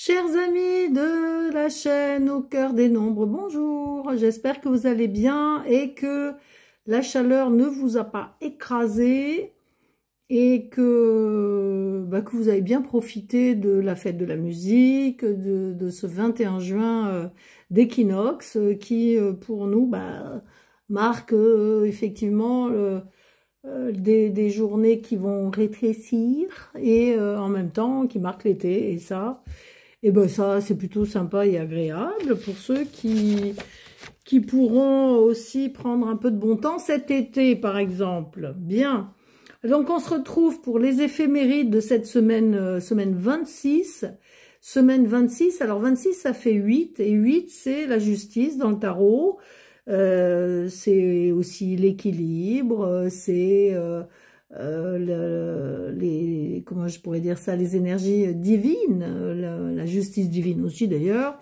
Chers amis de la chaîne Au cœur des nombres, bonjour, j'espère que vous allez bien et que la chaleur ne vous a pas écrasé et que vous avez bien profité de la fête de la musique, de ce 21 juin d'équinoxe qui pour nous marque effectivement des journées qui vont rétrécir et en même temps qui marquent l'été et ça, c'est plutôt sympa et agréable pour ceux qui pourront aussi prendre un peu de bon temps cet été, par exemple. Bien. Donc, on se retrouve pour les éphémérides de cette semaine, semaine 26. Semaine 26, alors 26, ça fait 8, et 8, c'est la justice dans le tarot. C'est aussi l'équilibre, c'est... comment je pourrais dire ça, les énergies divines, la justice divine aussi d'ailleurs,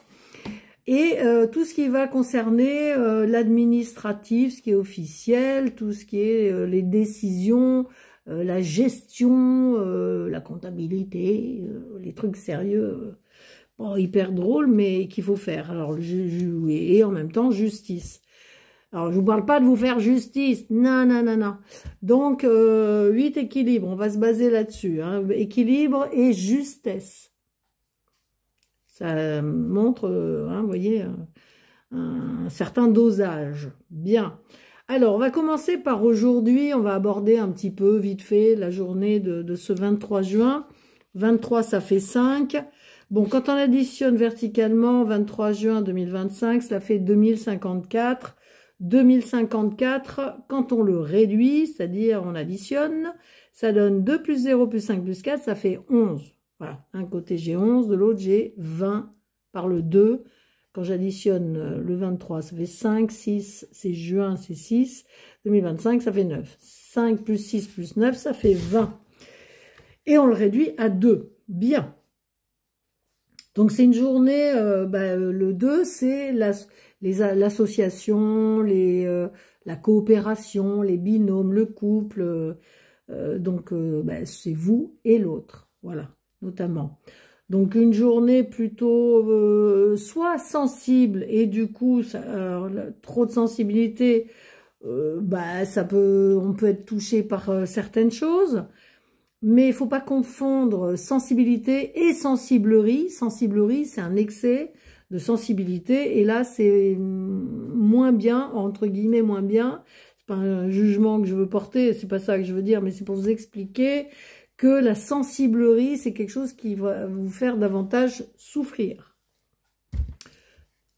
et tout ce qui va concerner l'administratif, ce qui est officiel, tout ce qui est les décisions, la gestion, la comptabilité, les trucs sérieux, bon, hyper drôles, mais qu'il faut faire. Alors, et en même temps, justice. Alors, je vous parle pas de vous faire justice, non, non, non, non. Donc, 8 équilibres, on va se baser là-dessus. Hein. Équilibre et justesse. Ça montre, vous voyez, un certain dosage. Bien. Alors, on va commencer par aujourd'hui, on va aborder un petit peu, vite fait, la journée de ce 23 juin. 23, ça fait 5. Bon, quand on additionne verticalement, 23 juin 2025, ça fait 2054. 2054, quand on le réduit, c'est-à-dire on additionne, ça donne 2 plus 0 plus 5 plus 4, ça fait 11. Voilà, d'un côté j'ai 11, de l'autre j'ai 20 par le 2. Quand j'additionne le 23, ça fait 5, 6, c'est juin, c'est 6. 2025, ça fait 9. 5 plus 6 plus 9, ça fait 20. Et on le réduit à 2. Bien. Donc c'est une journée, le 2, c'est l'association, la coopération, les binômes, le couple, c'est vous et l'autre, voilà, notamment. Donc une journée plutôt soit sensible et du coup trop de sensibilité, on peut être touché par certaines choses. Mais il ne faut pas confondre sensibilité et sensiblerie. Sensiblerie, c'est un excès de sensibilité. Et là, c'est moins bien, entre guillemets, moins bien. C'est pas un jugement que je veux porter, c'est pas ça que je veux dire, mais c'est pour vous expliquer que la sensiblerie, c'est quelque chose qui va vous faire davantage souffrir.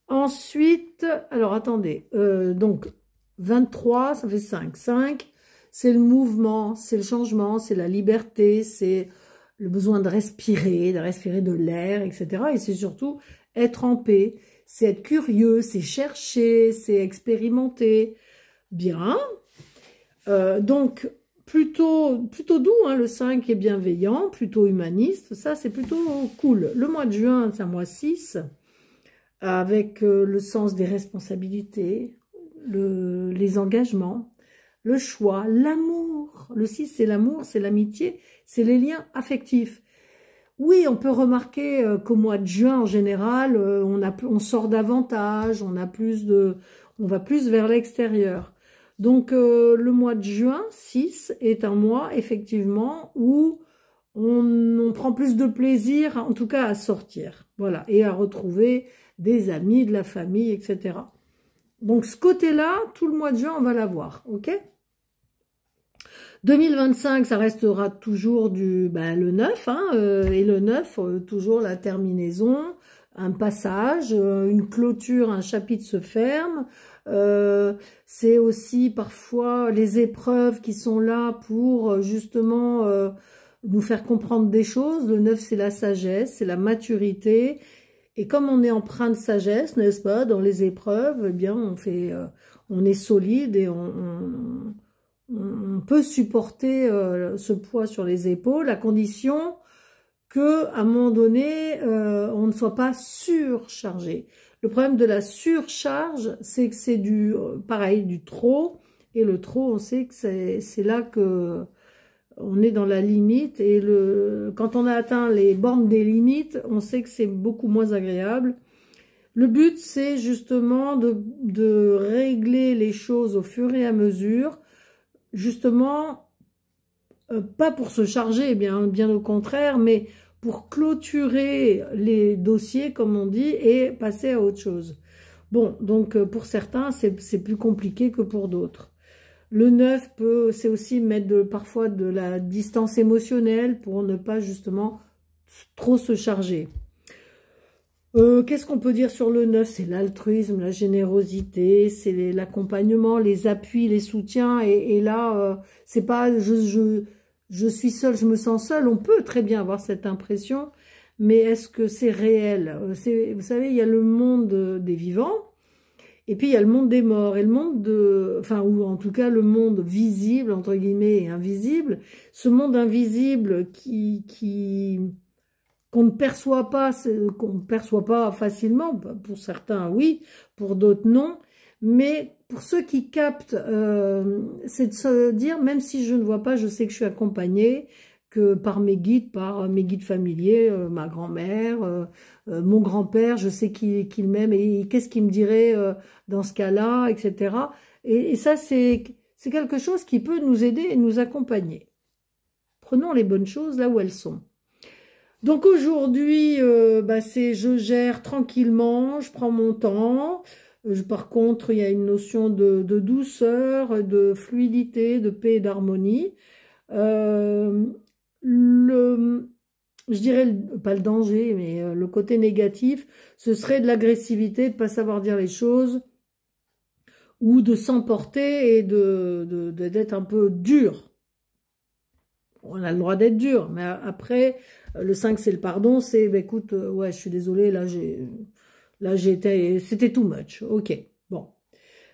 Ensuite, alors attendez, donc 23, ça fait 5. 5. C'est le mouvement, c'est le changement, c'est la liberté, c'est le besoin de respirer de l'air, etc. Et c'est surtout être en paix, c'est être curieux, c'est chercher, c'est expérimenter. Bien. Donc, plutôt doux, hein, le 5 est bienveillant, plutôt humaniste, ça c'est plutôt cool. Le mois de juin, c'est un mois 6, avec le sens des responsabilités, les engagements, le choix, l'amour. Le 6, c'est l'amour, c'est l'amitié, c'est les liens affectifs. Oui, on peut remarquer qu'au mois de juin, en général, on sort davantage, on va plus vers l'extérieur. Donc, le mois de juin, 6, est un mois, effectivement, où on prend plus de plaisir, en tout cas, à sortir. Voilà, et à retrouver des amis, de la famille, etc. Donc, ce côté-là, tout le mois de juin, on va l'avoir, ok ? 2025, ça restera toujours le 9, hein, et le 9, toujours la terminaison, un passage, une clôture, un chapitre se ferme. C'est aussi parfois les épreuves qui sont là pour justement nous faire comprendre des choses. Le 9, c'est la sagesse, c'est la maturité. Et comme on est empreint de sagesse, n'est-ce pas, dans les épreuves, eh bien, on est solide et on peut supporter ce poids sur les épaules, à condition qu'à un moment donné, on ne soit pas surchargé. Le problème de la surcharge, c'est que c'est du trop, et le trop, on sait que c'est là que on est dans la limite, et quand on a atteint les bornes des limites, on sait que c'est beaucoup moins agréable. Le but, c'est justement de régler les choses au fur et à mesure, justement, pas pour se charger, bien au contraire, mais pour clôturer les dossiers, comme on dit, et passer à autre chose. Bon, donc pour certains, c'est plus compliqué que pour d'autres. Le 9 c'est aussi mettre parfois de la distance émotionnelle pour ne pas justement trop se charger. Qu'est-ce qu'on peut dire sur le 9? C'est l'altruisme, la générosité, c'est l'accompagnement, les appuis, les soutiens. Et là, c'est pas je suis seule, je me sens seule. On peut très bien avoir cette impression, mais est-ce que c'est réel? Vous savez, il y a le monde des vivants, et puis il y a le monde des morts, et le monde ou en tout cas le monde visible, entre guillemets, et invisible. Ce monde invisible qu'on ne perçoit pas facilement, pour certains oui, pour d'autres non, mais pour ceux qui captent, c'est de se dire, même si je ne vois pas, je sais que je suis accompagnée, que par mes guides familiers, ma grand-mère, mon grand-père, je sais qu'il m'aime, et qu'est-ce qu'il me dirait dans ce cas-là, etc. Et ça, c'est quelque chose qui peut nous aider et nous accompagner. Prenons les bonnes choses là où elles sont. Donc aujourd'hui, je gère tranquillement, je prends mon temps. Par contre, il y a une notion de douceur, de fluidité, de paix et d'harmonie. Je dirais, pas le danger, mais le côté négatif, ce serait de l'agressivité, de ne pas savoir dire les choses, ou de s'emporter et d'être un peu dur. On a le droit d'être dur, mais après, le 5, c'est le pardon, c'est, écoute, ouais, je suis désolée, c'était too much, ok, bon,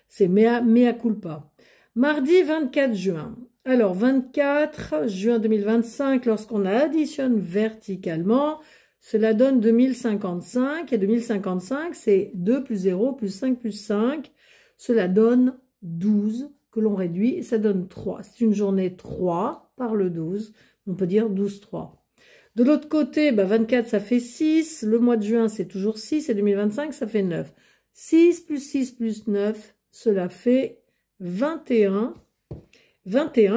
c'est mea culpa. Mardi 24 juin, alors 24 juin 2025, lorsqu'on additionne verticalement, cela donne 2055, et 2055, c'est 2 plus 0 plus 5 plus 5, cela donne 12, que l'on réduit, et ça donne 3. C'est une journée 3 par le 12, on peut dire 12-3. De l'autre côté, 24, ça fait 6, le mois de juin, c'est toujours 6, et 2025, ça fait 9. 6 plus 9, cela fait 21,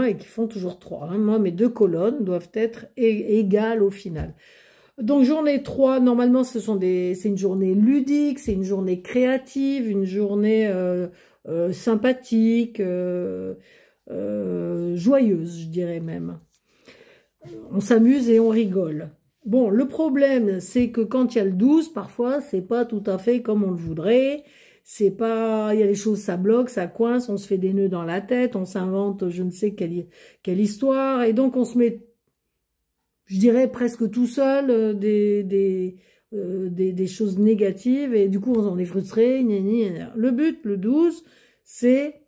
et qui font toujours 3. Hein. Moi, mes deux colonnes doivent être égales au final. Donc, journée 3, normalement, c'est une journée ludique, c'est une journée créative, une journée sympathique, joyeuse, je dirais même. On s'amuse et on rigole. Bon, le problème, c'est que quand il y a le 12, parfois, c'est pas tout à fait comme on le voudrait. C'est pas, il y a des choses, ça bloque, ça coince, on se fait des nœuds dans la tête, on s'invente je ne sais quelle histoire, et donc on se met, je dirais presque tout seul, des choses négatives, et du coup on est frustré. Le but, le 12, c'est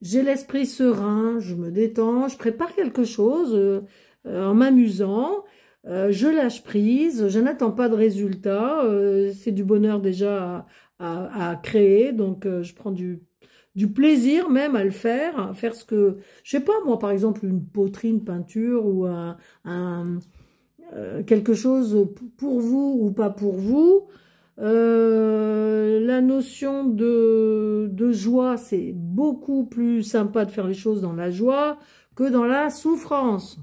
j'ai l'esprit serein, je me détends, je prépare quelque chose en m'amusant, je lâche prise, je n'attends pas de résultat, c'est du bonheur déjà à créer, donc je prends du plaisir même à le faire, à faire ce que, je sais pas moi, par exemple une poterie, une peinture, ou quelque chose pour vous ou pas pour vous. La notion de joie, c'est beaucoup plus sympa de faire les choses dans la joie que dans la souffrance.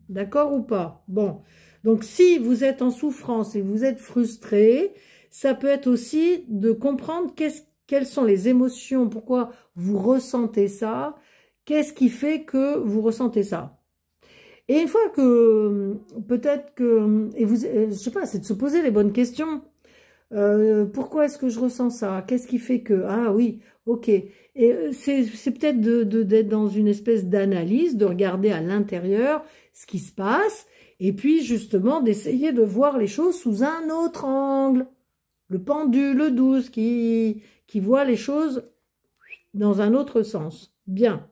D'accord ou pas? Bon, donc si vous êtes en souffrance et vous êtes frustré, ça peut être aussi de comprendre quelles sont les émotions, pourquoi vous ressentez ça, qu'est-ce qui fait que vous ressentez ça. Et une fois que, peut-être que, je sais pas, c'est de se poser les bonnes questions. Pourquoi est-ce que je ressens ça? Qu'est-ce qui fait que... Ah oui, ok. Et c'est peut-être d'être dans une espèce d'analyse, de regarder à l'intérieur ce qui se passe, et puis justement d'essayer de voir les choses sous un autre angle. Le pendule, le 12, qui voit les choses dans un autre sens. Bien.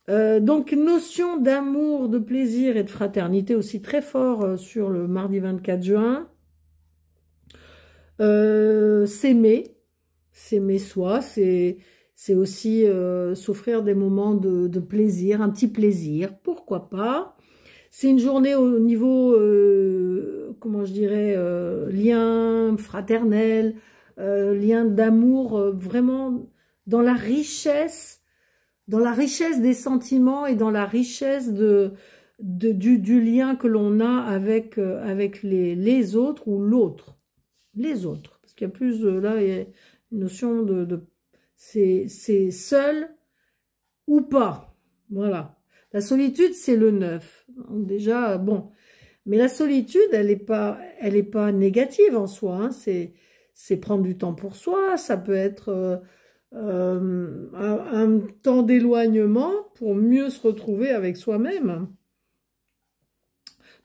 Donc, notion d'amour, de plaisir et de fraternité aussi très fort sur le mardi 24 juin. S'aimer soi, c'est aussi s'offrir des moments de plaisir, un petit plaisir, pourquoi pas. C'est une journée au niveau, comment je dirais, lien fraternel, lien d'amour, vraiment dans la richesse des sentiments et dans la richesse du lien que l'on a avec les autres ou l'autre. Les autres. Parce qu'il y a plus, là, il y a une notion c'est seul ou pas. Voilà. La solitude, c'est le 9. Donc déjà, bon. Mais la solitude, elle est pas négative en soi. Hein. C'est prendre du temps pour soi. Ça peut être un temps d'éloignement pour mieux se retrouver avec soi-même.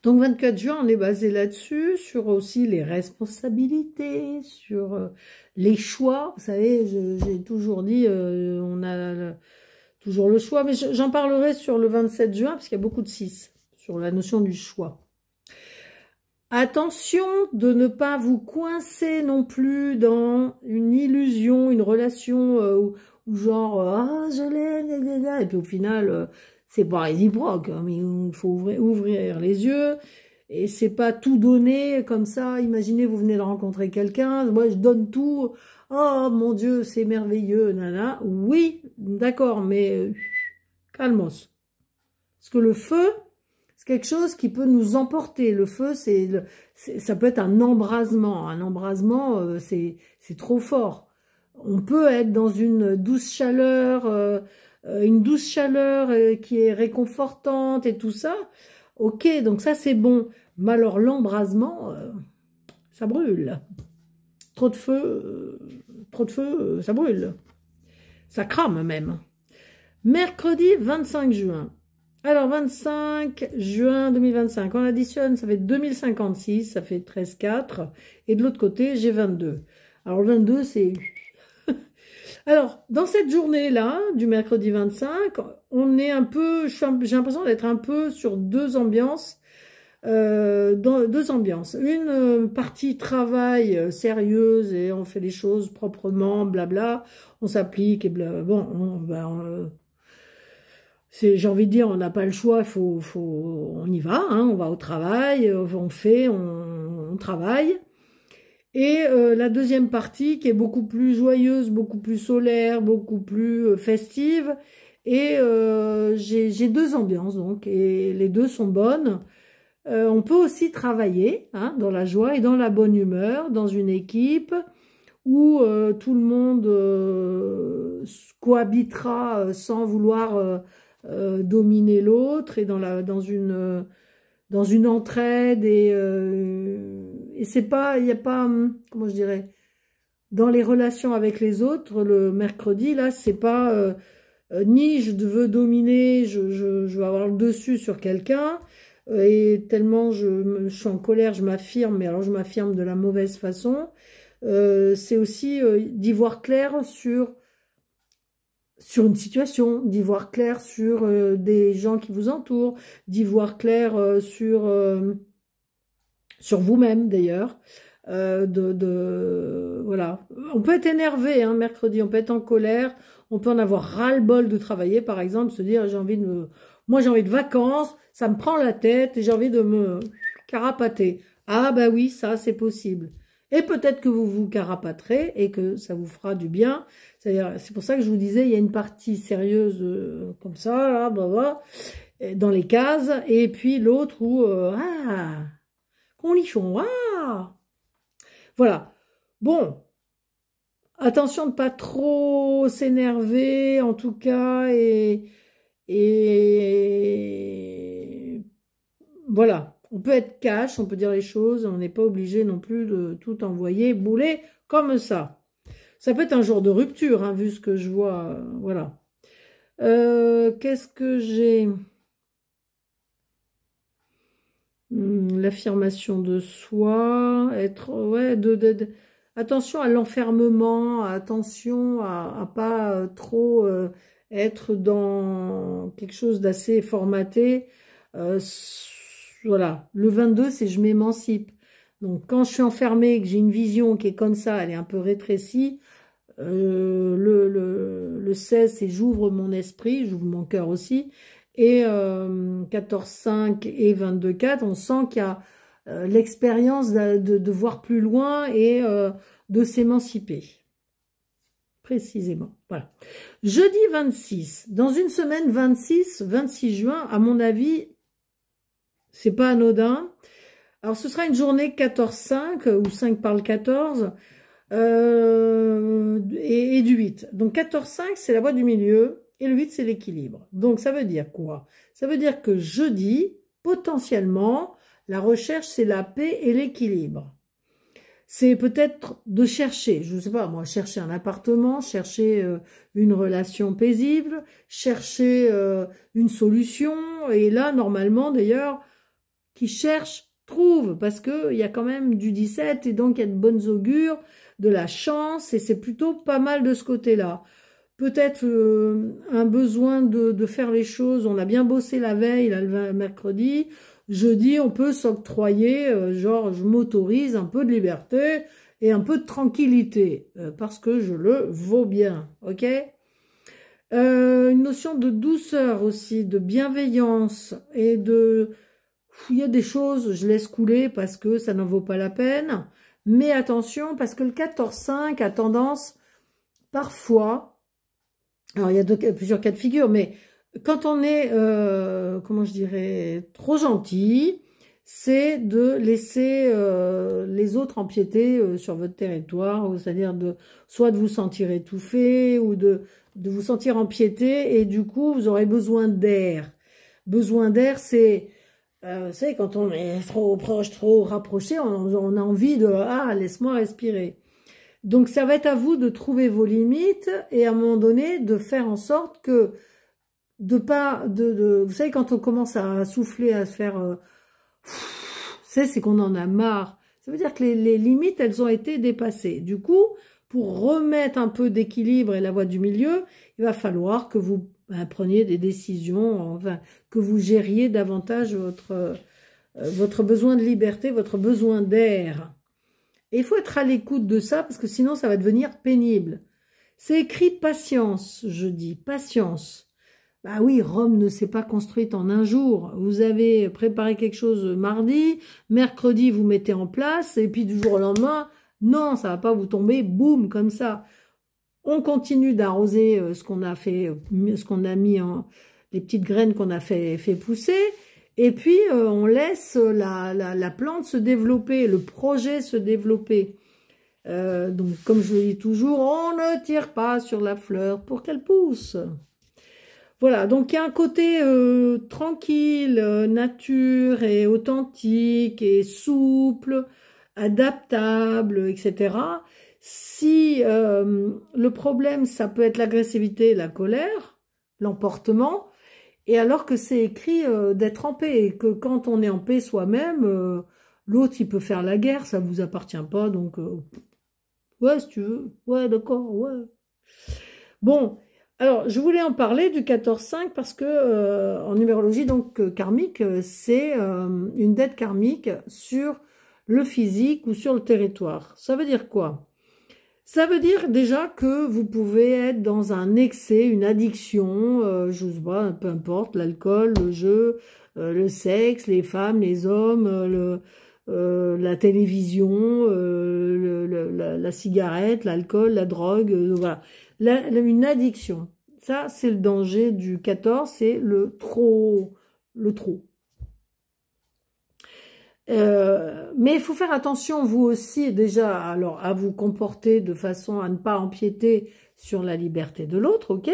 Donc 24 juin, on est basé là-dessus, sur aussi les responsabilités, sur les choix. Vous savez, j'ai toujours dit, on a toujours le choix, mais j'en parlerai sur le 27 juin, parce qu'il y a beaucoup de 6, sur la notion du choix. Attention de ne pas vous coincer non plus dans une illusion, une relation où genre, ah, je l'aime, et puis au final, c'est pas réciproque, hein, mais il faut ouvrir les yeux, et c'est pas tout donner comme ça. Imaginez, vous venez de rencontrer quelqu'un, moi je donne tout, oh mon Dieu, c'est merveilleux, nana. Oui, d'accord, mais calmos. Parce que le feu, c'est quelque chose qui peut nous emporter. Le feu, ça peut être un embrasement. Un embrasement, c'est trop fort. On peut être dans une douce chaleur qui est réconfortante et tout ça. Ok, donc ça c'est bon. Mais alors l'embrasement, ça brûle. Trop de feu, ça brûle. Ça crame même. Mercredi 25 juin. Alors, 25 juin 2025, on additionne, ça fait 2056, ça fait 13,4. Et de l'autre côté, j'ai 22. Alors, le 22, c'est... Alors, dans cette journée-là, du mercredi 25, on est un peu... J'ai l'impression d'être un peu sur deux ambiances. Deux ambiances. Une partie travail sérieuse et on fait les choses proprement, blabla. On s'applique et blabla. Bon, j'ai envie de dire, on n'a pas le choix, on y va, hein, on va au travail, on travaille. Et la deuxième partie qui est beaucoup plus joyeuse, beaucoup plus solaire, beaucoup plus festive. Et j'ai deux ambiances donc, et les deux sont bonnes. On peut aussi travailler hein, dans la joie et dans la bonne humeur, dans une équipe où tout le monde cohabitera sans vouloir dominer l'autre et dans une entraide et c'est pas, il n'y a pas, comment je dirais, dans les relations avec les autres, le mercredi, là, c'est pas ni je veux dominer, je veux avoir le dessus sur quelqu'un, et tellement je suis en colère, je m'affirme, mais alors je m'affirme de la mauvaise façon. C'est aussi d'y voir clair sur une situation, d'y voir clair sur des gens qui vous entourent, d'y voir clair sur vous-même d'ailleurs. Voilà. On peut être énervé, hein, mercredi, on peut être en colère, on peut en avoir ras-le-bol de travailler, par exemple, se dire moi j'ai envie de vacances, ça me prend la tête et j'ai envie de me carapater. Ah bah oui, ça c'est possible. Et peut-être que vous vous carapaterez et que ça vous fera du bien. C'est pour ça que je vous disais, il y a une partie sérieuse comme ça, là, blablabla, dans les cases, et puis l'autre où conlichon, voilà. Bon, attention de ne pas trop s'énerver, en tout cas, et voilà. On peut être cash, on peut dire les choses, on n'est pas obligé non plus de tout envoyer bouler comme ça. Ça peut être un jour de rupture, hein, vu ce que je vois, voilà. Qu'est-ce que j'ai? L'affirmation de soi, être, ouais, attention à l'enfermement, attention à pas trop être dans quelque chose d'assez formaté. Voilà, le 22, c'est je m'émancipe. Donc, quand je suis enfermée, que j'ai une vision qui est comme ça, elle est un peu rétrécie, le 16, c'est j'ouvre mon esprit, j'ouvre mon cœur aussi, Et 14,5 et 22,4, on sent qu'il y a l'expérience de voir plus loin et de s'émanciper. Précisément, voilà. Jeudi 26, dans une semaine 26 juin, à mon avis, c'est pas anodin. Alors, ce sera une journée 14-5, ou 5 par le 14, et du 8. Donc, 14-5, c'est la voie du milieu, et le 8, c'est l'équilibre. Donc, ça veut dire quoi? Ça veut dire que jeudi, potentiellement, la recherche, c'est la paix et l'équilibre. C'est peut-être de chercher, je ne sais pas, moi, chercher un appartement, chercher une relation paisible, chercher une solution, et là, normalement, d'ailleurs, qui cherche, trouve, parce qu'il y a quand même du 17, et donc il y a de bonnes augures, de la chance, et c'est plutôt pas mal de ce côté-là. Peut-être un besoin de faire les choses, on a bien bossé la veille, là, le mercredi, jeudi, on peut s'octroyer, genre, je m'autorise un peu de liberté et un peu de tranquillité, parce que je le vaux bien, ok? Une notion de douceur aussi, de bienveillance et de... Il y a des choses, je laisse couler parce que ça n'en vaut pas la peine, mais attention, parce que le 14-5 a tendance, parfois, alors il y a plusieurs cas de figure, mais quand on est, comment je dirais, trop gentil, c'est de laisser les autres empiéter sur votre territoire, c'est-à-dire soit de vous sentir étouffé ou de vous sentir empiété, et du coup, vous aurez besoin d'air. Besoin d'air, c'est, vous savez, quand on est trop proche, trop rapproché, on a envie de « Ah, laisse-moi respirer ». Donc, ça va être à vous de trouver vos limites et à un moment donné, de faire en sorte que vous savez, quand on commence à souffler, à se faire... c'est qu'on en a marre. Ça veut dire que les limites, elles ont été dépassées. Du coup, pour remettre un peu d'équilibre et la voie du milieu, il va falloir que vous preniez des décisions, enfin, que vous gériez davantage votre besoin de liberté, votre besoin d'air. Et il faut être à l'écoute de ça, parce que sinon, ça va devenir pénible. C'est écrit patience, je dis, patience. Bah oui, Rome ne s'est pas construite en un jour. Vous avez préparé quelque chose mardi, mercredi, vous mettez en place, et puis du jour au lendemain, non, ça va pas vous tomber, boum, comme ça. On continue d'arroser ce qu'on a fait, ce qu'on a mis en... les petites graines qu'on a fait pousser, et puis on laisse la plante se développer, le projet se développer. Donc, comme je le dis toujours, on ne tire pas sur la fleur pour qu'elle pousse. Voilà, donc il y a un côté tranquille, nature et authentique et souple, adaptable, etc. Si le problème, ça peut être l'agressivité, la colère, l'emportement, et alors que c'est écrit d'être en paix, et que quand on est en paix soi-même, l'autre, il peut faire la guerre, ça ne vous appartient pas, donc ouais, si tu veux, ouais, d'accord, ouais. Bon, alors, je voulais en parler du 14-5 parce que en numérologie donc karmique, c'est une dette karmique sur le physique ou sur le territoire. Ça veut dire quoi? Ça veut dire déjà que vous pouvez être dans un excès, une addiction, je sais pas, peu importe, l'alcool, le jeu, le sexe, les femmes, les hommes, la télévision, la cigarette, l'alcool, la drogue, voilà. Une addiction. Ça, c'est le danger du 14, c'est le trop. Le trop. Mais il faut faire attention, vous aussi, déjà, alors à vous comporter de façon à ne pas empiéter sur la liberté de l'autre, ok?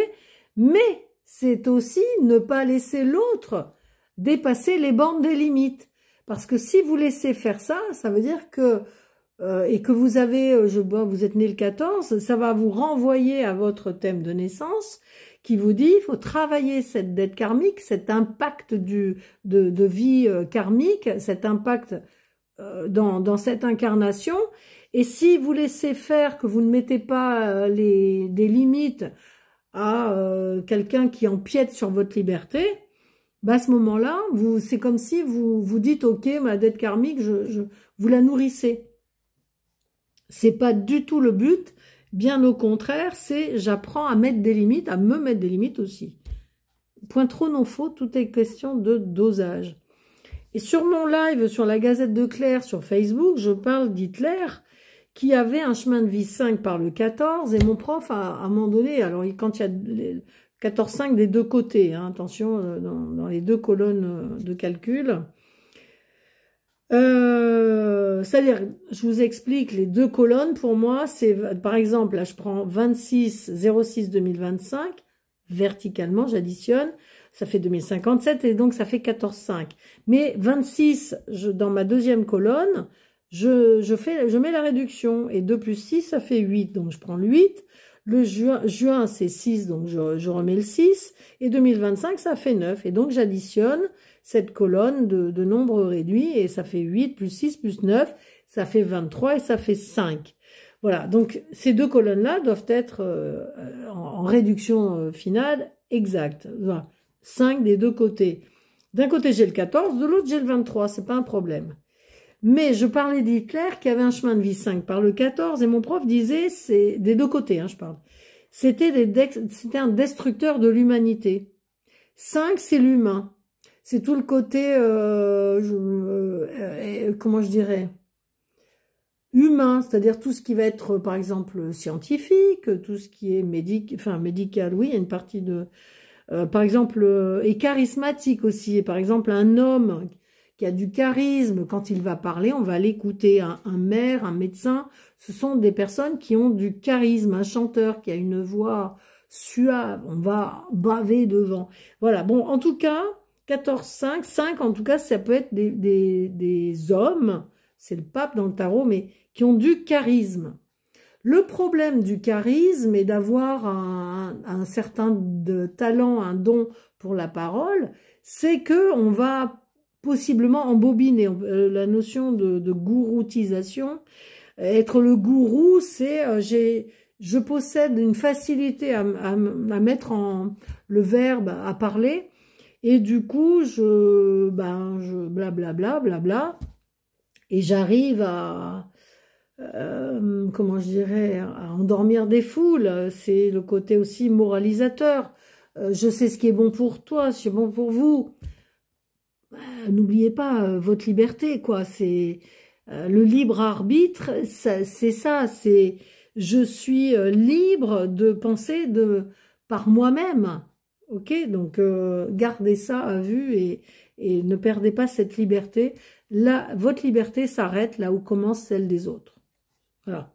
Mais c'est aussi ne pas laisser l'autre dépasser les bornes des limites. Parce que si vous laissez faire ça, ça veut dire que et que vous avez, vous êtes né le 14, ça va vous renvoyer à votre thème de naissance qui vous dit il faut travailler cette dette karmique, cet impact de vie karmique, cet impact dans cette incarnation. Et si vous laissez faire, que vous ne mettez pas des limites à quelqu'un qui empiète sur votre liberté, bah à ce moment-là, c'est comme si vous dites ok, ma dette karmique, vous la nourrissez. C'est pas du tout le but, bien au contraire, c'est j'apprends à mettre des limites, à me mettre des limites aussi. point trop non faux, tout est question de dosage. Et sur mon live, sur la Gazette de Claire, sur Facebook, je parle d'Hitler, qui avait un chemin de vie 5 par le 14, et mon prof, à un moment donné, alors quand il y a 14-5 des deux côtés, hein, attention, dans les deux colonnes de calcul, c'est-à-dire, je vous explique, les deux colonnes, pour moi, c'est, par exemple, là, je prends 26-06-2025, verticalement, j'additionne, ça fait 2057, et donc ça fait 14,5. Mais 26, dans ma deuxième colonne, je mets la réduction, et 2 plus 6, ça fait 8, donc je prends le 8, le juin c'est 6, donc je remets le 6, et 2025, ça fait 9, et donc j'additionne cette colonne de nombres réduits, et ça fait 8 plus 6 plus 9, ça fait 23, et ça fait 5. Voilà, donc ces deux colonnes-là doivent être en réduction finale exacte. Voilà. 5 des deux côtés. D'un côté, j'ai le 14, de l'autre, j'ai le 23, c'est pas un problème. Mais je parlais d'Hitler qui avait un chemin de vie 5 par le 14, et mon prof disait, c'est des deux côtés, hein, je parle, c'était un destructeur de l'humanité. 5, c'est l'humain. C'est tout le côté, comment je dirais, humain, c'est-à-dire tout ce qui va être, par exemple, scientifique, tout ce qui est médical, oui, il y a une partie de... par exemple, et charismatique aussi. Et par exemple, un homme qui a du charisme, quand il va parler, on va l'écouter. Un maire, un médecin, ce sont des personnes qui ont du charisme. Un chanteur qui a une voix suave, on va baver devant. Voilà, bon, en tout cas, 14-5, 5, en tout cas, ça peut être des hommes, c'est le pape dans le tarot, mais qui ont du charisme. Le problème du charisme est d'avoir un certain talent, un don pour la parole, c'est que on va possiblement embobiner la notion de gouroutisation. Être le gourou, c'est je possède une facilité à mettre en le verbe à parler, et du coup je blablabla, blabla, et j'arrive à comment je dirais, à endormir des foules. C'est le côté aussi moralisateur. Je sais ce qui est bon pour toi, ce qui est bon pour vous. N'oubliez pas votre liberté, quoi. C'est le libre arbitre, c'est ça. C'est je suis libre de penser par moi-même. Ok, donc gardez ça à vue et ne perdez pas cette liberté. Là, votre liberté s'arrête là où commence celle des autres. Voilà.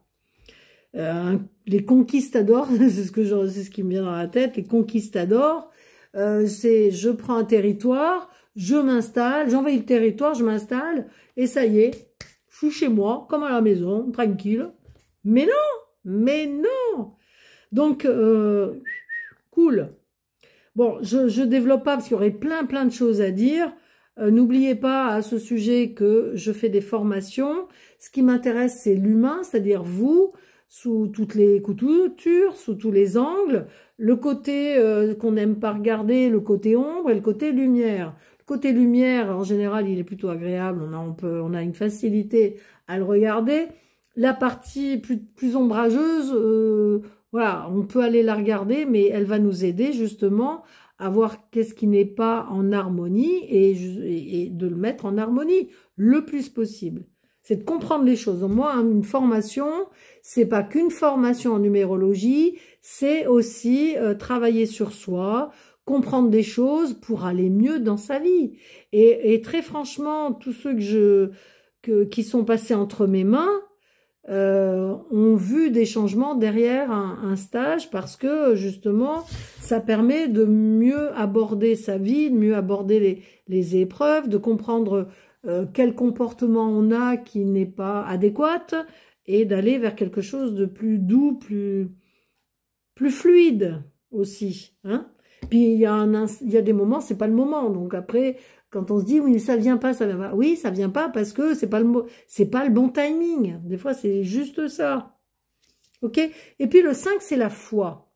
Les conquistadors, c'est ce qui me vient dans la tête, les conquistadors, c'est je prends un territoire, je m'installe, j'envahis le territoire, je m'installe, et ça y est, je suis chez moi, comme à la maison, tranquille. Mais non. Donc, cool. Bon, je développe pas parce qu'il y aurait plein de choses à dire. N'oubliez pas à ce sujet que je fais des formations. Ce qui m'intéresse, c'est l'humain, c'est-à-dire vous, sous toutes les coutures, sous tous les angles. Le côté qu'on n'aime pas regarder, le côté ombre et le côté lumière. Le côté lumière, en général, il est plutôt agréable. On a une facilité à le regarder. La partie plus ombrageuse, voilà, on peut aller la regarder, mais elle va nous aider justement à voir qu'est-ce qui n'est pas en harmonie et de le mettre en harmonie le plus possible. C'est de comprendre les choses. Moi, une formation, c'est pas qu'une formation en numérologie, c'est aussi travailler sur soi, comprendre des choses pour aller mieux dans sa vie. Et très franchement, tous ceux qui sont passés entre mes mains, ont vu des changements derrière un stage parce que justement ça permet de mieux aborder sa vie, de mieux aborder les épreuves, de comprendre quel comportement on a qui n'est pas adéquat et d'aller vers quelque chose de plus doux, plus fluide aussi, hein. Puis il y a des moments, c'est pas le moment, donc après quand on se dit, oui, mais ça vient pas, ça vient pas. Oui, ça vient pas parce que c'est pas le bon timing. Des fois, c'est juste ça. Ok? Et puis, le 5, c'est la foi.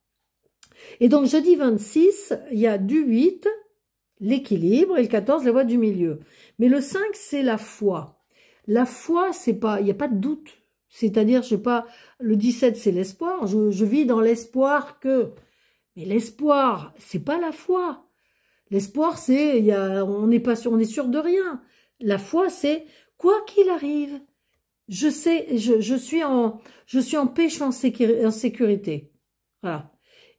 Et donc, jeudi 26, il y a du 8, l'équilibre, et le 14, la voie du milieu. Mais le 5, c'est la foi. La foi, c'est pas, il n'y a pas de doute. C'est-à-dire, je sais pas, le 17, c'est l'espoir. Je vis dans l'espoir que, mais l'espoir, c'est pas la foi. L'espoir, c'est, on n'est pas sûr, on est sûr de rien. La foi, c'est, quoi qu'il arrive, je sais, je suis en paix, je suis en sécurité. Voilà.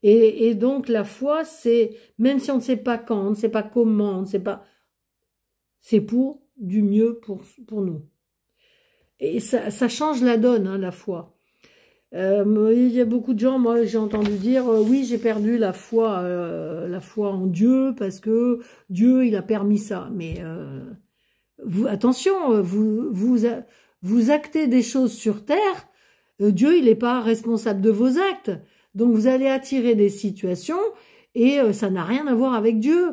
Et donc, la foi, c'est, même si on ne sait pas quand, on ne sait pas comment, on ne sait pas, c'est pour du mieux pour nous. Et ça change la donne, hein, la foi. Il y a beaucoup de gens, moi j'ai entendu dire, oui j'ai perdu la foi en Dieu parce que Dieu il a permis ça. Mais attention, vous actez des choses sur terre, Dieu il n'est pas responsable de vos actes. Donc vous allez attirer des situations et ça n'a rien à voir avec Dieu.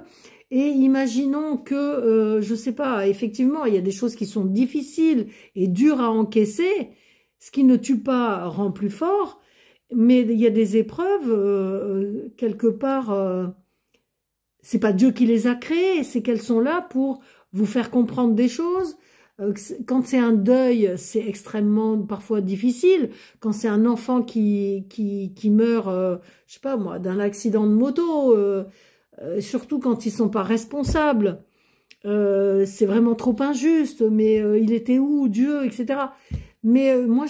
Et imaginons que, je sais pas, effectivement il y a des choses qui sont difficiles et dures à encaisser. Ce qui ne tue pas rend plus fort, mais il y a des épreuves, quelque part, c'est pas Dieu qui les a créées, c'est qu'elles sont là pour vous faire comprendre des choses. Quand c'est un deuil, c'est extrêmement parfois difficile. Quand c'est un enfant qui meurt, je sais pas moi, d'un accident de moto, surtout quand ils sont pas responsables, c'est vraiment trop injuste, mais il était où, Dieu, etc. Mais moi,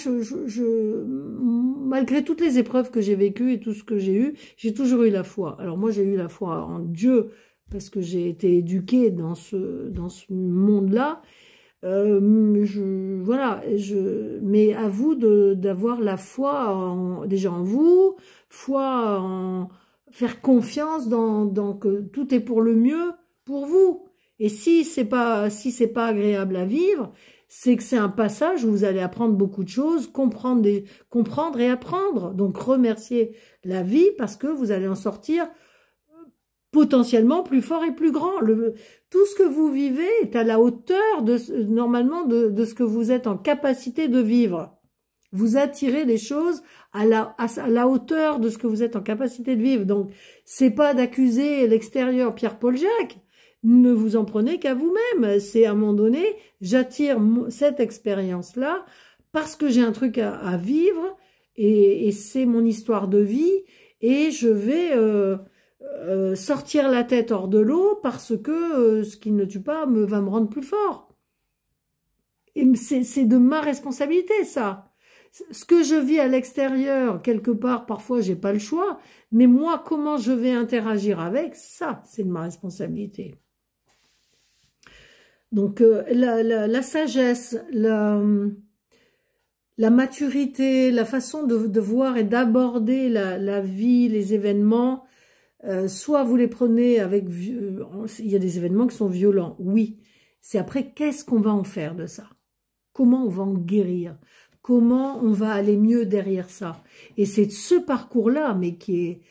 malgré toutes les épreuves que j'ai vécues et tout ce que j'ai eu, j'ai toujours eu la foi. Alors moi, j'ai eu la foi en Dieu parce que j'ai été éduquée dans ce monde-là. Voilà, mais à vous d'avoir la foi déjà en vous, foi en faire confiance dans que tout est pour le mieux pour vous. Et si c'est pas agréable à vivre, c'est que c'est un passage où vous allez apprendre beaucoup de choses, comprendre et apprendre. Donc remercier la vie parce que vous allez en sortir potentiellement plus fort et plus grand. Tout ce que vous vivez est à la hauteur normalement de ce que vous êtes en capacité de vivre. Vous attirez les choses à la hauteur de ce que vous êtes en capacité de vivre. Donc, c'est pas d'accuser l'extérieur Pierre-Paul Jacques. Ne vous en prenez qu'à vous-même. C'est à un moment donné, j'attire cette expérience-là parce que j'ai un truc à vivre et c'est mon histoire de vie et je vais sortir la tête hors de l'eau parce que ce qui ne tue pas va me rendre plus fort. Et c'est de ma responsabilité, ça. Ce que je vis à l'extérieur, quelque part, parfois, j'ai pas le choix. Mais moi, comment je vais interagir avec, ça, c'est de ma responsabilité. Donc, la sagesse, la maturité, la façon de voir et d'aborder la vie, les événements, soit vous les prenez avec... il y a des événements qui sont violents, oui. C'est après, qu'est-ce qu'on va en faire de ça? Comment on va en guérir? Comment on va aller mieux derrière ça? Et c'est ce parcours-là, mais qui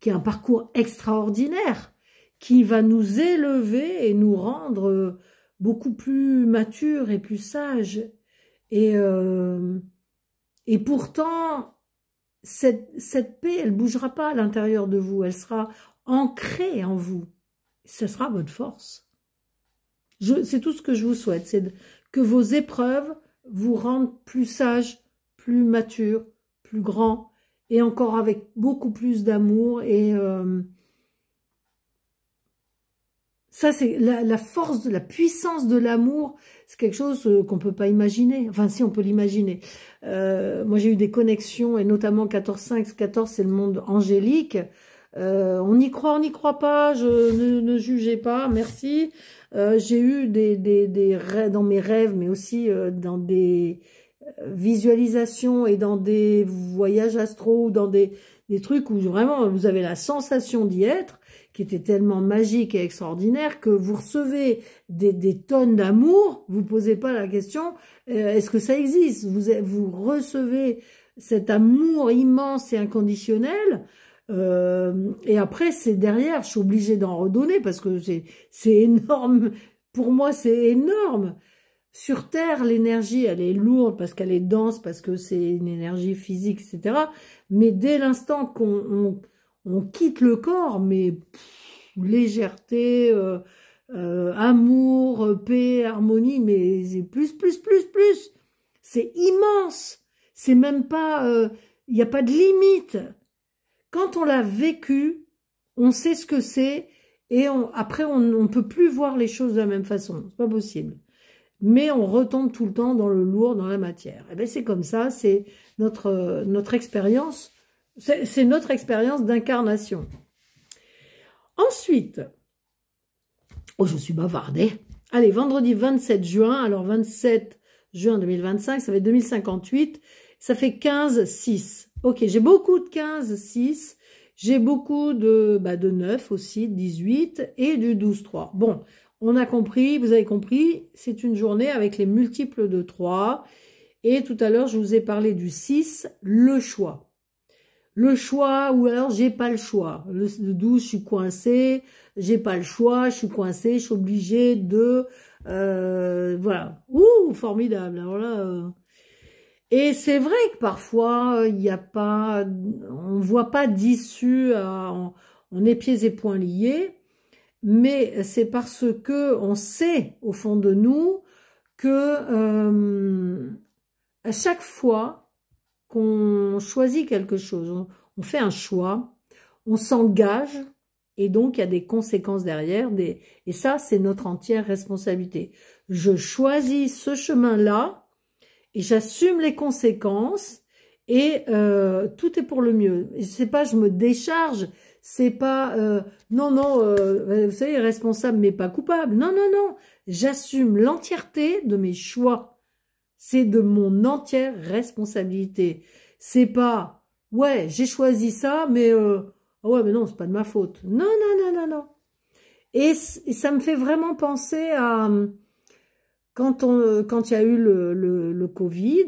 est un parcours extraordinaire, qui va nous élever et nous rendre beaucoup plus matures et plus sages. Et pourtant, cette paix, elle bougera pas à l'intérieur de vous, elle sera ancrée en vous. Ce sera votre force. C'est tout ce que je vous souhaite, c'est que vos épreuves vous rendent plus sages, plus matures, plus grands, et encore avec beaucoup plus d'amour. Et ça, c'est la force, la puissance de l'amour, c'est quelque chose qu'on peut pas imaginer. Enfin, si, on peut l'imaginer. Moi, j'ai eu des connexions, et notamment 14.5, 14, c'est le monde angélique. On y croit, on n'y croit pas, ne jugez pas, merci. J'ai eu des rêves dans mes rêves, mais aussi dans des visualisations et dans des voyages astraux, ou dans des trucs où vraiment vous avez la sensation d'y être, qui était tellement magique et extraordinaire que vous recevez des tonnes d'amour, vous posez pas la question, est-ce que ça existe? Vous recevez cet amour immense et inconditionnel. Et après, c'est derrière, je suis obligée d'en redonner parce que c'est énorme. Pour moi, c'est énorme. Sur Terre, l'énergie, elle est lourde parce qu'elle est dense, parce que c'est une énergie physique, etc. Mais dès l'instant qu'on quitte le corps, mais légèreté, amour, paix, harmonie, mais c'est plus. C'est immense. C'est même pas, il n'y a pas de limite. Quand on l'a vécu, on sait ce que c'est et après on ne peut plus voir les choses de la même façon, c'est pas possible. Mais on retombe tout le temps dans le lourd, dans la matière. Et bien c'est comme ça, c'est notre expérience, c'est notre expérience d'incarnation. Ensuite, oh je suis bavardée. Allez, vendredi 27 juin, alors 27 juin 2025, ça fait 2058, ça fait 15-6. Ok, j'ai beaucoup de 15-6, j'ai beaucoup de 9 aussi, 18 et du 12-3. Bon, on a compris, vous avez compris, c'est une journée avec les multiples de 3. Et tout à l'heure, je vous ai parlé du 6, le choix. Le choix, ou alors j'ai pas le choix. Le 12, je suis coincé, j'ai pas le choix, je suis coincé, je suis obligé de... voilà. Ouh, formidable. Alors là... Et c'est vrai que parfois, il n'y a pas... On voit pas d'issue, on est pieds et poings liés, mais c'est parce que on sait, au fond de nous, que à chaque fois qu'on choisit quelque chose, on fait un choix, on s'engage, et donc il y a des conséquences derrière, et ça, c'est notre entière responsabilité. Je choisis ce chemin-là, et j'assume les conséquences, et tout est pour le mieux. C'est pas je me décharge, c'est pas non, vous savez, responsable mais pas coupable. Non, non, non, j'assume l'entièreté de mes choix. C'est de mon entière responsabilité. C'est pas, ouais, j'ai choisi ça, mais ouais, mais non, c'est pas de ma faute. Non, non, non, non, non. Et ça me fait vraiment penser à quand il y a eu le Covid,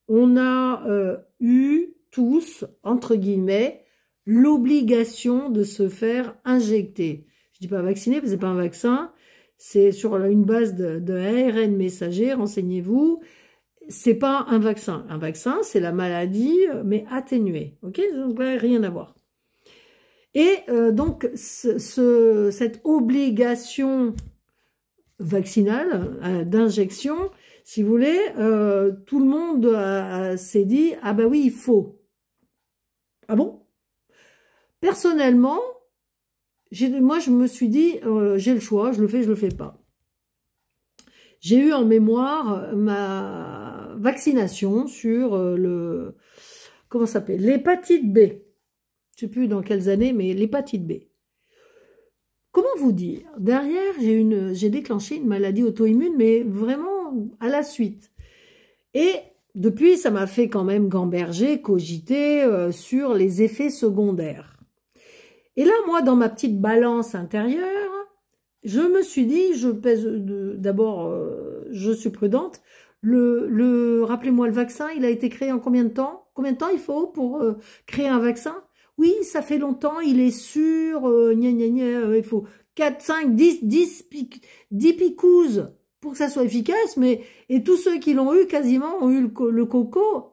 on a eu tous, entre guillemets, l'obligation de se faire injecter. Je dis pas vacciner, parce que c'est pas un vaccin. C'est sur une base de ARN messager, renseignez-vous. C'est pas un vaccin. Un vaccin, c'est la maladie, mais atténuée. Ok, donc là, rien à voir. Et donc, cette obligation vaccinale d'injection, si vous voulez, tout le monde s'est dit, ah ben oui, il faut. Ah bon? Personnellement, moi, je me suis dit, j'ai le choix, je le fais, je le fais pas. J'ai eu en mémoire ma vaccination sur comment ça s'appelle? L'hépatite B. Je sais plus dans quelles années, mais l'hépatite B. Comment vous dire? Derrière, j'ai déclenché une maladie auto-immune, mais vraiment à la suite. Et depuis, ça m'a fait quand même gamberger, cogiter sur les effets secondaires. Et là, moi, dans ma petite balance intérieure, je me suis dit, je pèse d'abord, je suis prudente. Rappelez-moi, le vaccin, il a été créé en combien de temps? Combien de temps il faut pour créer un vaccin? Oui, ça fait longtemps, il est sûr, gna gna gna, il faut 4, 5, 10 picouses pour que ça soit efficace, et tous ceux qui l'ont eu quasiment ont eu le coco.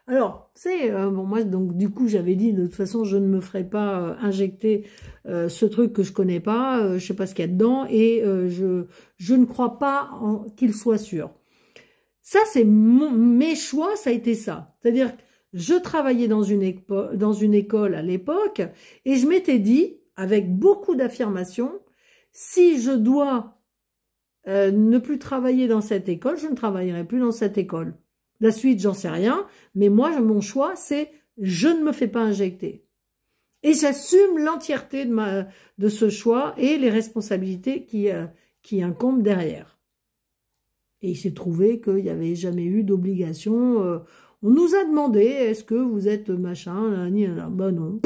Alors, c'est bon, moi donc du coup j'avais dit de toute façon je ne me ferai pas injecter ce truc que je connais pas, je sais pas ce qu'il y a dedans, et je ne crois pas qu'il soit sûr. Ça c'est mes choix, ça a été ça. C'est-à-dire que je travaillais dans une école à l'époque, et je m'étais dit, avec beaucoup d'affirmations, si je dois ne plus travailler dans cette école, je ne travaillerai plus dans cette école. La suite, j'en sais rien, mais moi, mon choix, c'est je ne me fais pas injecter. Et j'assume l'entièreté de ce choix et les responsabilités qui incombent derrière. Et il s'est trouvé qu'il n'y avait jamais eu d'obligation. On nous a demandé, est-ce que vous êtes machin, ben non.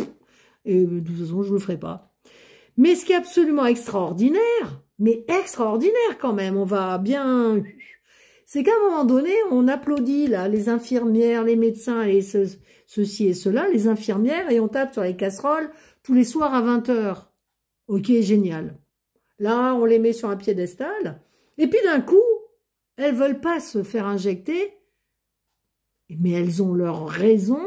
Et de toute façon, je ne le ferai pas. Mais ce qui est absolument extraordinaire, mais extraordinaire quand même, on va bien... C'est qu'à un moment donné, on applaudit là les infirmières, les médecins, ceci et cela, les infirmières, et on tape sur les casseroles tous les soirs à 20h. Ok, génial. Là, on les met sur un piédestal, et puis d'un coup, elles veulent pas se faire injecter, mais elles ont leur raison,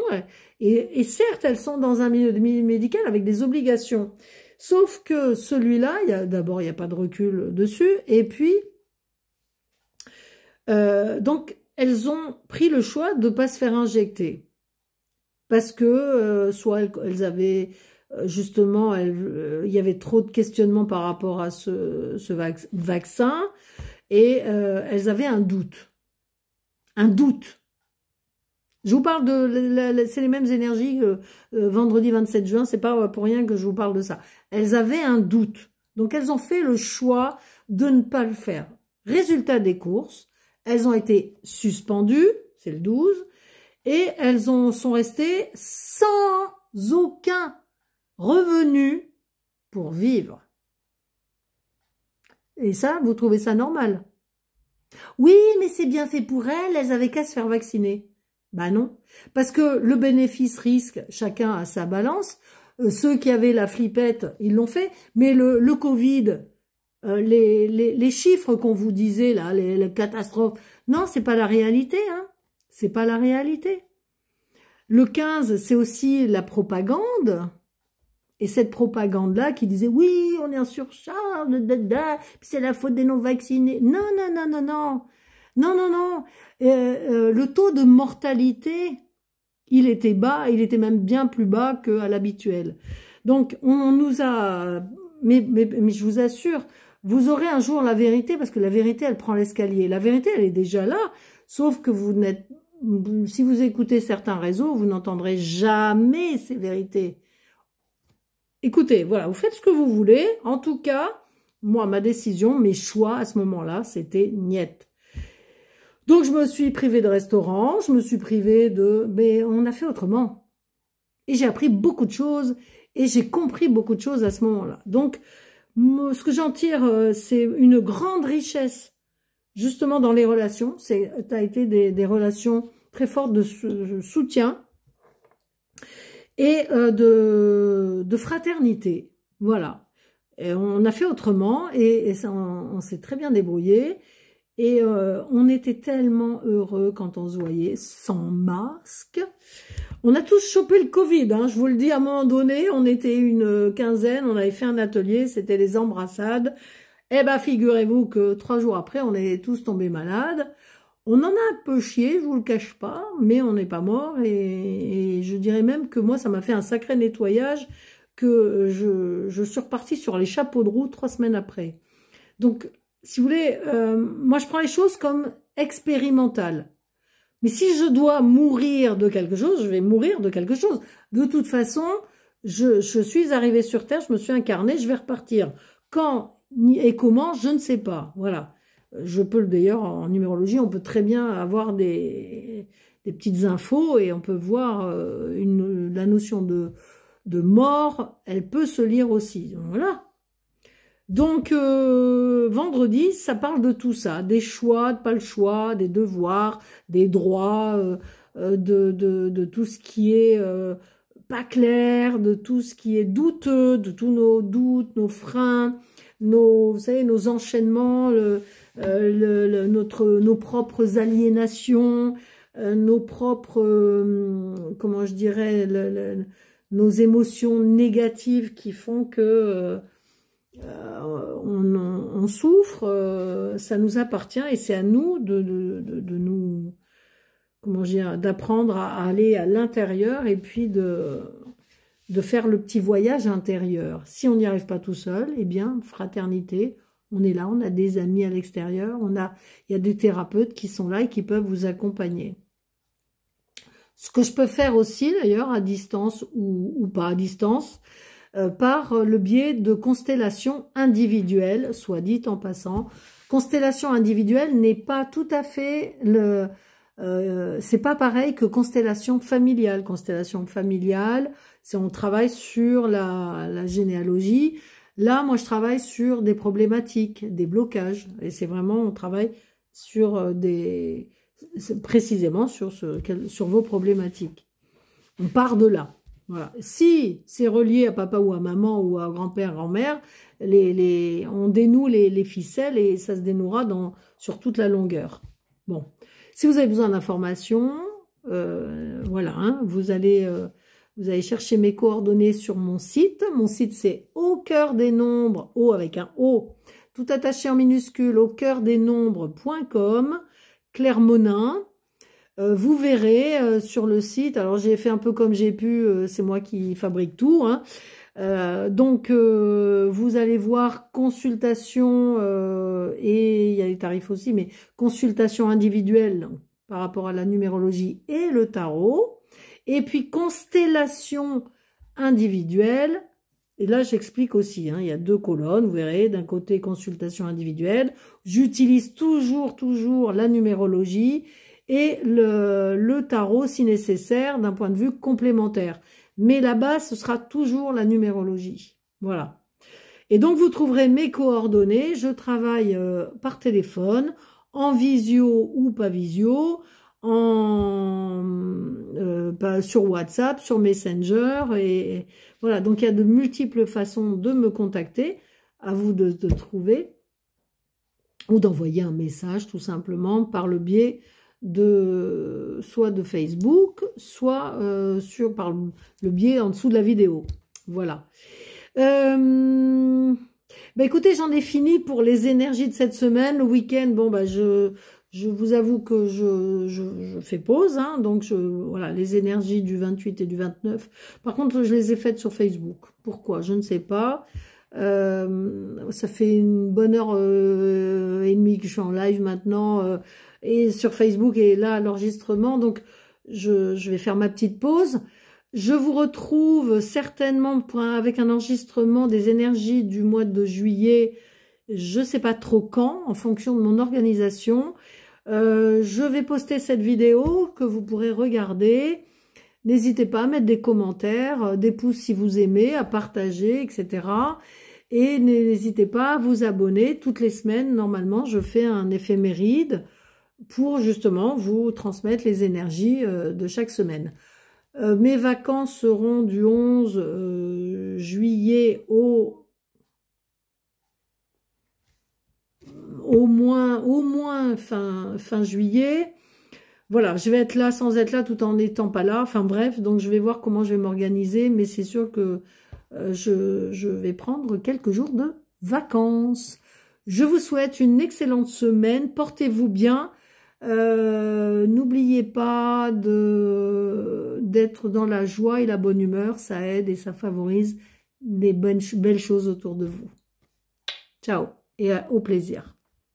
et certes, elles sont dans un milieu médical avec des obligations. Sauf que celui-là, d'abord, il n'y a pas de recul dessus, et puis... donc, elles ont pris le choix de ne pas se faire injecter. Parce que soit elles avaient justement, il y avait trop de questionnements par rapport à ce vaccin, et elles avaient un doute. Un doute. Je vous parle c'est les mêmes énergies que vendredi 27 juin, c'est pas pour rien que je vous parle de ça. Elles avaient un doute. Donc elles ont fait le choix de ne pas le faire. Résultat des courses, elles ont été suspendues, c'est le 12, et elles sont restées sans aucun revenu pour vivre. Et ça, vous trouvez ça normal? Oui, mais c'est bien fait pour elles avaient qu'à se faire vacciner. Ben non, parce que le bénéfice-risque, chacun a sa balance. Ceux qui avaient la flippette, ils l'ont fait, mais le Covid, les chiffres qu'on vous disait, là, les catastrophes, non, c'est pas la réalité, hein. C'est pas la réalité. Le 15, c'est aussi la propagande. Et cette propagande-là qui disait, oui, on est en surcharge, c'est la faute des non-vaccinés. Non, non, non, non, non. Non, non, non. Le taux de mortalité, il était bas, il était même bien plus bas qu'à l'habituel. Donc, on nous a... Mais je vous assure, vous aurez un jour la vérité, parce que la vérité, elle prend l'escalier. La vérité, elle est déjà là, sauf que vous n'êtes... Si vous écoutez certains réseaux, vous n'entendrez jamais ces vérités. Écoutez, voilà, vous faites ce que vous voulez. En tout cas, moi, ma décision, mes choix à ce moment-là, c'était niet. Donc, je me suis privée de restaurant, je me suis privée de... Mais on a fait autrement. Et j'ai appris beaucoup de choses et j'ai compris beaucoup de choses à ce moment-là. Donc, ce que j'en tire, c'est une grande richesse, justement, dans les relations. Ça a été des relations très fortes de soutien et de fraternité. Voilà. Et on a fait autrement et ça, on s'est très bien débrouillé. Et on était tellement heureux quand on se voyait sans masque. On a tous chopé le Covid, hein, je vous le dis, à un moment donné, on était une quinzaine, on avait fait un atelier, c'était les embrassades. Eh ben, figurez-vous que 3 jours après, on est tous tombés malades. On en a un peu chié, je vous le cache pas, mais on n'est pas mort. Et je dirais même que moi, ça m'a fait un sacré nettoyage, que je suis repartie sur les chapeaux de roue 3 semaines après. Donc, si vous voulez, moi je prends les choses comme expérimentales. Mais si je dois mourir de quelque chose, je vais mourir de quelque chose. De toute façon, je suis arrivée sur Terre, je me suis incarnée, je vais repartir. Quand et comment, je ne sais pas. Voilà. Je peux d'ailleurs, en numérologie, on peut très bien avoir des petites infos et on peut voir la notion de mort, elle peut se lire aussi. Voilà. Donc, vendredi, ça parle de tout ça, des choix, pas le choix, des devoirs, des droits, de tout ce qui est pas clair, de tout ce qui est douteux, de tous nos doutes, nos freins, vous savez, nos enchaînements, nos propres aliénations, nos propres, comment je dirais, nos émotions négatives qui font que... on souffre, ça nous appartient et c'est à nous de nous, comment dire, d'apprendre à aller à l'intérieur et puis de faire le petit voyage intérieur. Si on n'y arrive pas tout seul, eh bien, fraternité, on est là, on a des amis à l'extérieur, il y a des thérapeutes qui sont là et qui peuvent vous accompagner. Ce que je peux faire aussi, d'ailleurs, à distance ou pas à distance, par le biais de constellations individuelles, soit dit en passant. Constellation individuelle n'est pas tout à fait c'est pas pareil que constellation familiale. Constellation familiale, c'est on travaille sur la généalogie. Là, moi, je travaille sur des problématiques, des blocages. Et c'est vraiment, on travaille sur précisément sur vos problématiques. On part de là. Voilà. Si c'est relié à papa ou à maman ou à grand-père, grand-mère, on dénoue les ficelles et ça se dénouera sur toute la longueur. Bon, si vous avez besoin d'informations, voilà, hein, vous allez chercher mes coordonnées sur mon site. Mon site, c'est au cœur des nombres, O avec un O, tout attaché en minuscule, au cœur des nombres.com, Claire Monin. Vous verrez sur le site, alors j'ai fait un peu comme j'ai pu, c'est moi qui fabrique tout, hein. Donc, vous allez voir consultation, et il y a les tarifs aussi, mais consultation individuelle par rapport à la numérologie et le tarot. Et puis, constellation individuelle. Et là, j'explique aussi, hein, il y a 2 colonnes, vous verrez, d'un côté, consultation individuelle. J'utilise toujours la numérologie et le tarot si nécessaire d'un point de vue complémentaire. Mais la base, ce sera toujours la numérologie. Voilà. Et donc, vous trouverez mes coordonnées. Je travaille par téléphone, en visio ou pas visio, sur WhatsApp, sur Messenger. Et voilà, donc il y a de multiples façons de me contacter. À vous de trouver ou d'envoyer un message tout simplement par le biais soit de Facebook, soit par le biais en dessous de la vidéo. Voilà. Écoutez, j'en ai fini pour les énergies de cette semaine. Le week-end, bon, je vous avoue que je fais pause, hein, donc voilà, les énergies du 28 et du 29. Par contre, je les ai faites sur Facebook. Pourquoi? Je ne sais pas. Ça fait une bonne heure et demie que je suis en live maintenant, et sur Facebook et là, l'enregistrement. Donc, je vais faire ma petite pause. Je vous retrouve certainement avec un enregistrement des énergies du mois de juillet. Je ne sais pas trop quand, en fonction de mon organisation. Je vais poster cette vidéo que vous pourrez regarder. N'hésitez pas à mettre des commentaires, des pouces si vous aimez, à partager, etc. Et n'hésitez pas à vous abonner. Toutes les semaines, normalement, je fais un éphéméride pour justement vous transmettre les énergies de chaque semaine. Mes vacances seront du 11 juillet au moins fin juillet. Voilà, je vais être là sans être là tout en n'étant pas là. Enfin bref, donc je vais voir comment je vais m'organiser. Mais c'est sûr que je vais prendre quelques jours de vacances. Je vous souhaite une excellente semaine. Portez-vous bien. N'oubliez pas d'être dans la joie et la bonne humeur. Ça aide et ça favorise les belles choses autour de vous. Ciao et au plaisir.